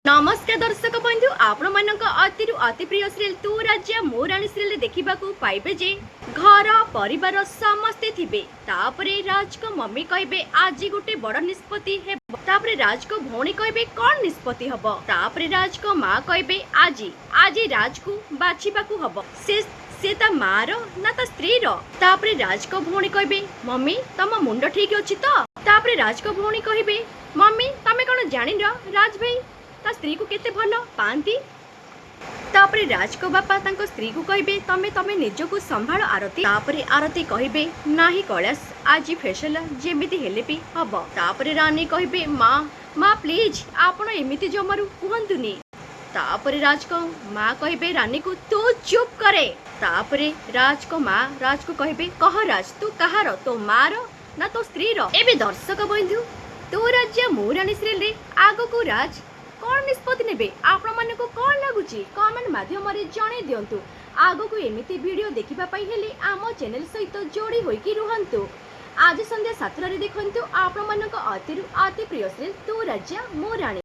नमस्कार दर्शक बंधु आपण मानक अति अति प्रिय सीरियल तू राज्य मो राणी सीरियल देखा पाइबे जे घर परिवार समस्ते थिबे तापरे राज को मम्मी कहबे आज गोटे बड़ निष्पत्ति है तापरे राज को भौणी कहबे कौन निष्पत्ति हब तापरे राज को माँ कहबे आज आज राज को बाछिबाकू हब से ता माँ रो ना ता स्त्री रो तापरे राज को भौणी कहबे मम्मी तम मुंड ठीक अछि तो तापरे राज को भौणी कहबे मम्मी तमे कोन जानि र राज भाई ता स्त्री को केते भलो पांती तापरे राज को बापा तांको स्त्री को कहबे तमे तमे निज को संभाळ आरती तापरे आरती कहबे नाही कैलाश आज फेसल जेमिति हेले भी हब तापरे रानी कहबे माँ माँ प्लीज आपण एमिति जमारू कुहंतुनी तापरे राज को माँ कहबे रानी को तू चुप करे तापरे राज को माँ राज को कहबे कह राज तू कहार तो माँ रो ना तो स्त्री रो एबे दर्शक बंधु तू राज्य मो राणी सीरियल रे आगो को राज कौन निष्पत्ति नेबे आपण माने को कौन लागुची कमेंट माध्यम रे जणे दियंतु आगो को एमिति वीडियो देखिबा पई हेले आम चैनल सहित जोड़ी होई कि रुहंतु आज संध्या 7 रे देखंतु आपण मानक अति प्रिय सीरियल तू राज्य मो राणी।